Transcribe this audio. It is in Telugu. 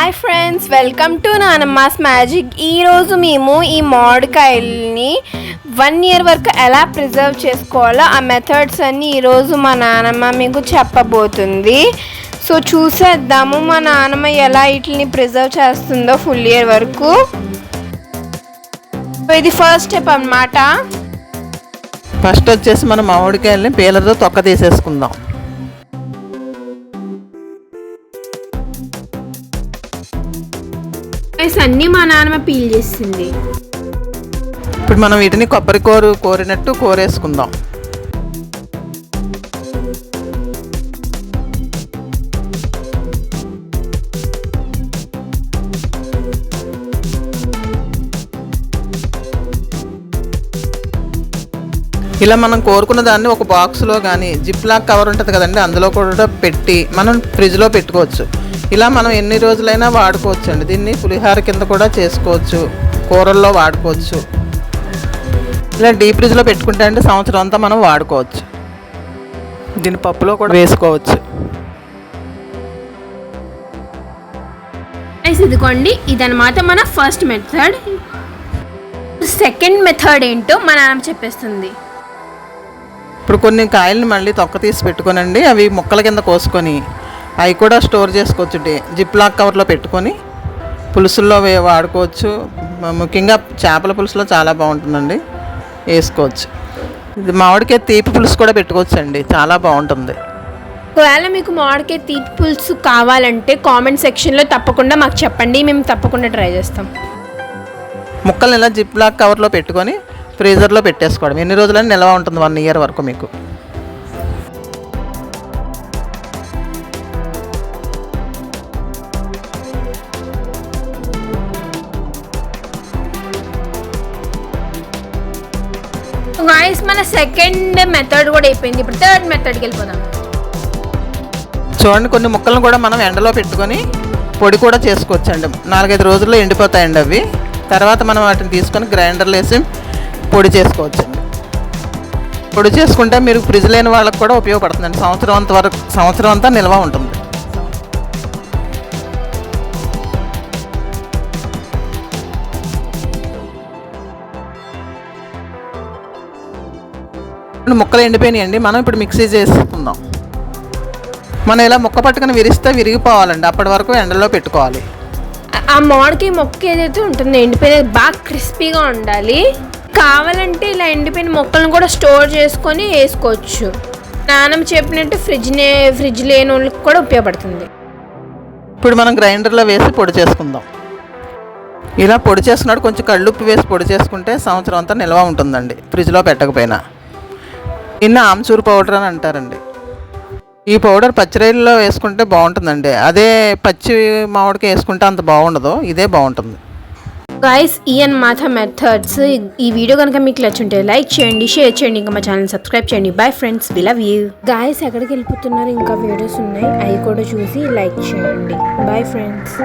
Hi friends, welcome to Nanamma's magic. ఈరోజు మేము ఈ మామిడికాయల్ని 1 year వరకు ఎలా ప్రిజర్వ్ చేసుకోవాలో ఆ మెథడ్స్ అన్నీ ఈరోజు మా నానమ్మ మీకు చెప్పబోతుంది. సో చూసేద్దాము మా నానమ్మ ఎలా వీటిని ప్రిజర్వ్ చేస్తుందో ఫుల్ ఇయర్ వరకు. సో ఇది ఫస్ట్ స్టెప్ అన్నమాట. ఫస్ట్ వచ్చేసి మనం మామిడికాయల్ని పీలర్తో తొక్క తీసేసుకుందాం. అన్నీ మా నాన్నమ్మ పీల్ చేసింది. ఇప్పుడు మనం వీటిని కొబ్బరి కోరినట్టు కోరేసుకుందాం. ఇలా మనం కోరుకున్న దాన్ని ఒక బాక్స్లో కానీ జిప్ లాక్ కవర్ ఉంటుంది కదండి, అందులో కూడా పెట్టి మనం ఫ్రిడ్జ్లో పెట్టుకోవచ్చు. ఇలా మనం ఎన్ని రోజులైనా వాడుకోవచ్చు అండి. దీన్ని పులిహార కింద కూడా చేసుకోవచ్చు, కూరల్లో వాడుకోవచ్చు. ఇలా డీప్ ఫ్రిడ్జ్లో పెట్టుకుంటే అంటే సంవత్సరం అంతా మనం వాడుకోవచ్చు. దీన్ని పప్పులో కూడా వేసుకోవచ్చు. ఇదిగోండి, ఇదన్నమాట మన ఫస్ట్ మెథడ్. సెకండ్ మెథడ్ ఏంటో మన నాన్న చెప్పేస్తుంది. ఇప్పుడు కొన్ని కాయల్ని మళ్ళీ తొక్క తీసి పెట్టుకోనండి, అవి ముక్కల కింద కోసుకొని అవి కూడా స్టోర్ చేసుకోవచ్చు. జిప్ లాక్ కవర్లో పెట్టుకొని పులుసుల్లో వాడుకోవచ్చు. ముఖ్యంగా చేపల పులుసులో చాలా బాగుంటుందండి, వేసుకోవచ్చు. ఇది మామిడికాయ తీపి పులుసు కూడా పెట్టుకోవచ్చు అండి, చాలా బాగుంటుంది. ఒకవేళ మీకు మామిడికాయ తీపి పులుసు కావాలంటే కామెంట్ సెక్షన్లో తప్పకుండా మాకు చెప్పండి, మేము తప్పకుండా ట్రై చేస్తాం. ముక్కల్ని ఇలా జిప్ లాక్ కవర్లో పెట్టుకొని ఫ్రీజర్లో పెట్టేసుకోవడం. ఎన్ని రోజులని నిల్వ ఉంటుంది? 1 year వరకు మీకు. గాయ్స్, మన సెకండ్ మెథడ్ కూడా అయిపోయింది. ఇప్పుడు థర్డ్ మెథడ్కి వెళ్ళిపోదాం. చూడండి, కొన్ని ముక్కలను కూడా మనం ఎండలో పెట్టుకొని పొడి కూడా చేసుకోవచ్చండి. 4-5 రోజుల్లో ఎండిపోతాయండి అవి. తర్వాత మనం వాటిని తీసుకొని గ్రైండర్లో వేసి పొడి చేసుకోవచ్చండి. పొడి చేసుకుంటే మీరు ఫ్రిడ్జ్ లేని వాళ్ళకి కూడా ఉపయోగపడుతుందండి. సంవత్సరం అంతా నిల్వ ఉంటుంది. ముక్కలు ఎండిపోయినాయండి, మనం ఇప్పుడు మిక్సీ చేసుకుందాం. మనం ఇలా ముక్క పట్టుకుని విరిస్తే విరిగిపోవాలండి, అప్పటి వరకు ఎండలో పెట్టుకోవాలి. ఆ మామిడికాయ మొక్క ఏదైతే ఉంటుందో ఎండిపోయినది బాగా క్రిస్పీగా ఉండాలి. కావాలంటే ఇలా ఎండిపోయిన మొక్కలను కూడా స్టోర్ చేసుకొని వేసుకోవచ్చు. నాన్నమ్మ చెప్పినట్టు ఫ్రిడ్జ్ లేని వాళ్ళకి కూడా ఉపయోగపడుతుంది. ఇప్పుడు మనం గ్రైండర్లో వేసి పొడి చేసుకుందాం. ఇలా పొడి చేసుకున్నాడు కొంచెం కళ్ళుప్పు వేసి పొడి చేసుకుంటే సంవత్సరం అంతా నిల్వ ఉంటుందండి, ఫ్రిడ్జ్లో పెట్టకపోయినా. దీన్ని ఆమ్చూర్ పౌడర్ అని అంటారండి. ఈ పౌడర్ పచ్చిరొయ్యల్లో వేసుకుంటే బాగుంటుందండి. అదే పచ్చి మామిడికాయ వేసుకుంటే అంత బాగుండదు, ఇదే బాగుంటుంది. గైస్, ఈ అన్నమాట మెథడ్స్. ఈ వీడియో కనుక మీకు నచ్చుంటే లైక్ చేయండి, షేర్ చేయండి, ఇంకా మా ఛానల్ సబ్స్క్రైబ్ చేయండి. Bye friends, we love you. Guys, ఎక్కడికి వెళ్ళిపోతున్నారు? ఇంకా వీడియోస్ ఉన్నాయి, అవి కూడా చూసి లైక్ చేయండి. Bye friends.